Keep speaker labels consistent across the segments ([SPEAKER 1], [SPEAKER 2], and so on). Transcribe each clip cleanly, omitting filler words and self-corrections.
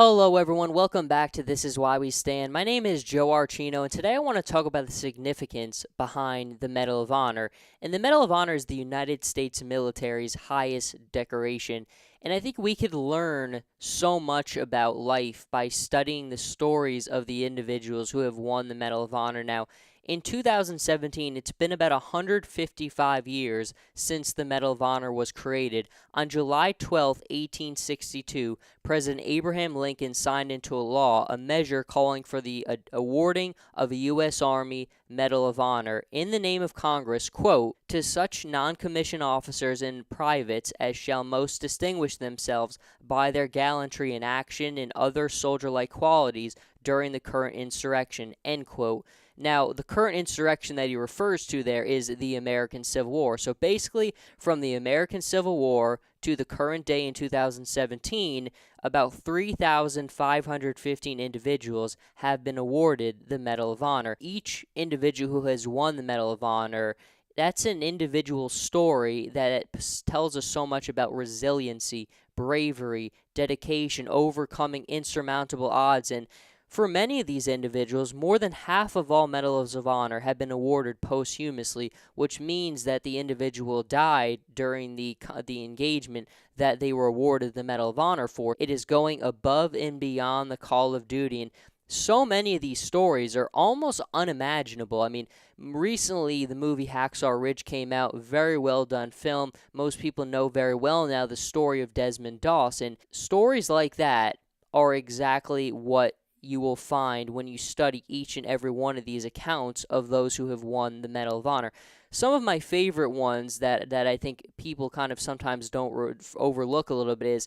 [SPEAKER 1] Hello, everyone. Welcome back to This Is Why We Stand. My name is Joe Archino, and today I want to talk about the significance behind the Medal of Honor. And the Medal of Honor is the United States military's highest decoration. And I think we could learn so much about life by studying the stories of the individuals who have won the Medal of Honor. Now, in 2017, it's been about 155 years since the Medal of Honor was created. On July 12, 1862, President Abraham Lincoln signed into law a measure calling for the awarding of a U.S. Army Medal of Honor in the name of Congress, quote, to such non-commissioned officers and privates as shall most distinguish themselves by their gallantry in action and other soldier-like qualities during the current insurrection, end quote. Now, the current insurrection that he refers to there is the American Civil War. So basically, from the American Civil War to the current day in 2017, about 3,515 individuals have been awarded the Medal of Honor. Each individual who has won the Medal of Honor, that's an individual story that tells us so much about resiliency, bravery, dedication, overcoming insurmountable odds, and for many of these individuals, more than half of all Medals of Honor have been awarded posthumously, which means that the individual died during the engagement that they were awarded the Medal of Honor for. It is going above and beyond the call of duty, and so many of these stories are almost unimaginable. I mean, recently the movie Hacksaw Ridge came out, very well done film. Most people know very well now the story of Desmond Doss, and stories like that are exactly what you will find when you study each and every one of these accounts of those who have won the Medal of Honor. Some of my favorite ones that I think people kind of sometimes don't overlook a little bit is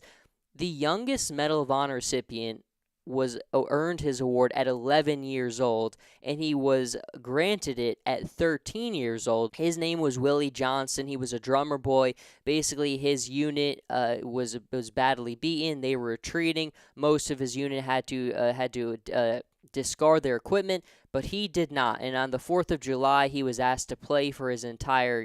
[SPEAKER 1] the youngest Medal of Honor recipient earned his award at 11 years old, and he was granted it at 13 years old. His name was Willie Johnson. He was a drummer boy. Basically, his unit was badly beaten. They were retreating. Most of his unit had to discard their equipment, but he did not. And on the 4th of July, he was asked to play for his entire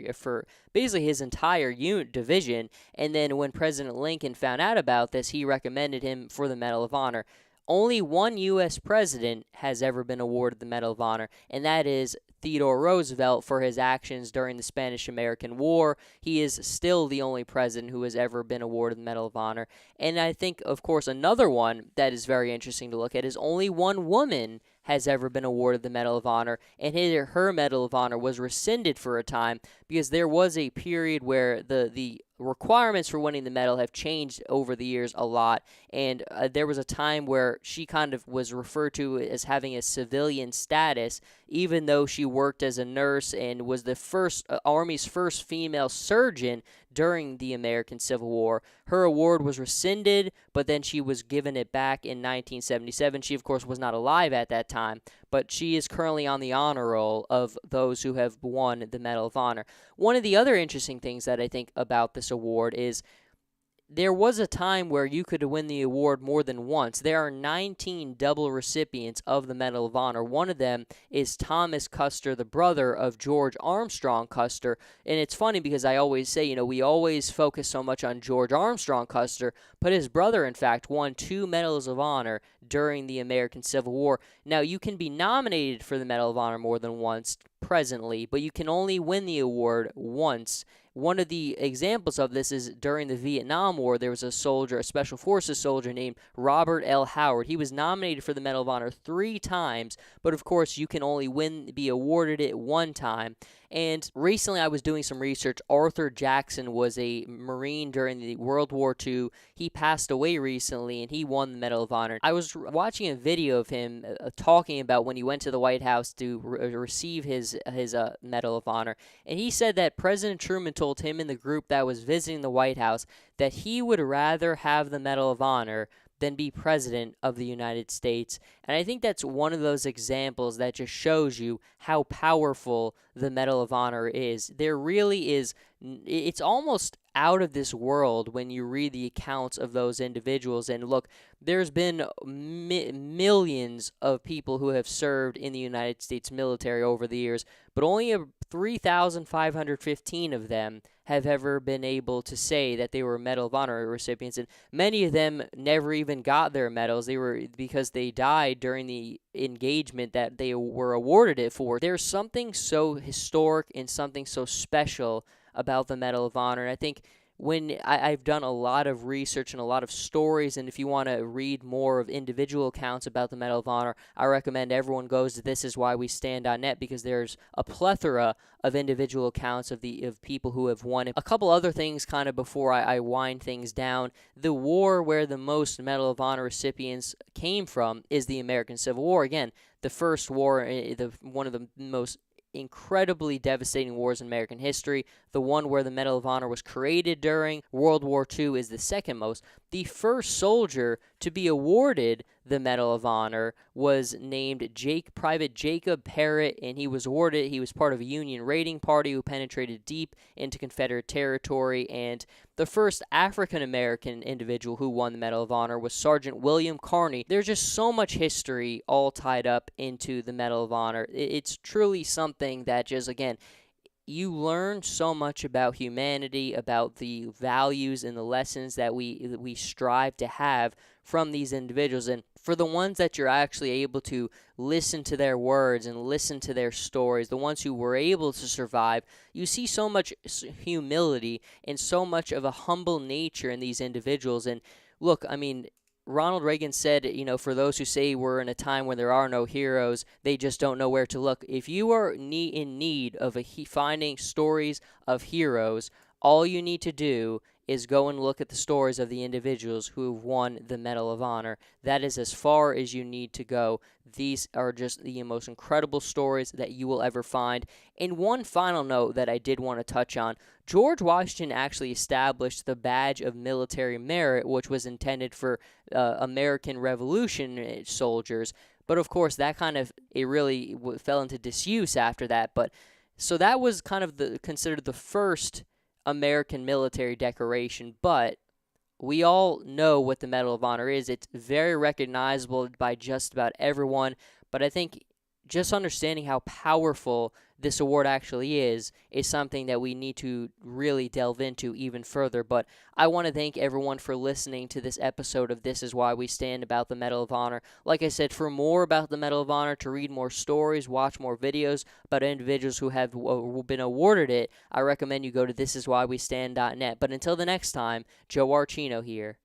[SPEAKER 1] unit division. And then when President Lincoln found out about this, he recommended him for the Medal of Honor. Only one U.S. president has ever been awarded the Medal of Honor, and that is Theodore Roosevelt for his actions during the Spanish-American War. He is still the only president who has ever been awarded the Medal of Honor. And I think, of course, another one that is very interesting to look at is only one woman has ever been awarded the Medal of Honor, and her Medal of Honor was rescinded for a time because there was a period where the requirements for winning the medal have changed over the years a lot, and there was a time where she kind of was referred to as having a civilian status, even though she worked as a nurse and was the Army's first female surgeon during the American Civil War. Her award was rescinded, but then she was given it back in 1977. She, of course, was not alive at that time, but she is currently on the honor roll of those who have won the Medal of Honor. One of the other interesting things that I think about this award is there was a time where you could win the award more than once. There are 19 double recipients of the Medal of Honor. One of them is Thomas Custer, the brother of George Armstrong Custer. And it's funny because I always say, we always focus so much on George Armstrong Custer, but his brother, in fact, won 2 Medals of Honor during the American Civil War. Now, you can be nominated for the Medal of Honor more than once presently, but you can only win the award once. One of the examples of this is during the Vietnam War, there was a Special Forces soldier named Robert L. Howard. He was nominated for the Medal of Honor 3 times, but of course you can only be awarded it one time. And recently I was doing some research. Arthur Jackson was a Marine during the World War II. He passed away recently, and he won the Medal of Honor. I was watching a video of him talking about when he went to the White House to receive his Medal of Honor. And he said that President Truman told him and the group that was visiting the White House that he would rather have the Medal of Honor than be president of the United States. And I think that's one of those examples that just shows you how powerful the Medal of Honor is. There really is, it's almost out of this world when you read the accounts of those individuals. And look, there's been millions of people who have served in the United States military over the years, but only 3,515 of them have ever been able to say that they were Medal of Honor recipients, and many of them never even got their medals. They were, because they died during the engagement that they were awarded it for. There's something so historic and something so special about the Medal of Honor, and I think when I've done a lot of research and a lot of stories, and if you want to read more of individual accounts about the Medal of Honor, I recommend everyone goes to thisiswhywestand.net, because there's a plethora of individual accounts of people who have won it. A couple other things kind of before I wind things down. The war where the most Medal of Honor recipients came from is the American Civil War. Again, the first war, one of the most incredibly devastating wars in American history. The one where the Medal of Honor was created during. World War II is the second most. The first soldier to be awarded the Medal of Honor was named Private Jacob Parrott, and he was part of a Union raiding party who penetrated deep into Confederate territory, and the first African-American individual who won the Medal of Honor was Sergeant William Carney. There's just so much history all tied up into the Medal of Honor. It's truly something that just, again, you learn so much about humanity, about the values and the lessons that we strive to have from these individuals. And for the ones that you're actually able to listen to their words and listen to their stories, the ones who were able to survive, you see so much humility and so much of a humble nature in these individuals. And look, I mean, Ronald Reagan said, for those who say we're in a time when there are no heroes, they just don't know where to look. If you are in need of finding stories of heroes, all you need to do is go and look at the stories of the individuals who have won the Medal of Honor. That is as far as you need to go. These are just the most incredible stories that you will ever find. And one final note that I did want to touch on, George Washington actually established the Badge of Military Merit, which was intended for American Revolution soldiers. But of course, it really fell into disuse after that. But so that was kind of considered the first American military decoration, but we all know what the Medal of Honor is. It's very recognizable by just about everyone, but I think just understanding how powerful this award actually is something that we need to really delve into even further. But I want to thank everyone for listening to this episode of This Is Why We Stand about the Medal of Honor. Like I said, for more about the Medal of Honor, to read more stories, watch more videos about individuals who have been awarded it, I recommend you go to thisiswhywestand.net. But until the next time, Joe Archino here.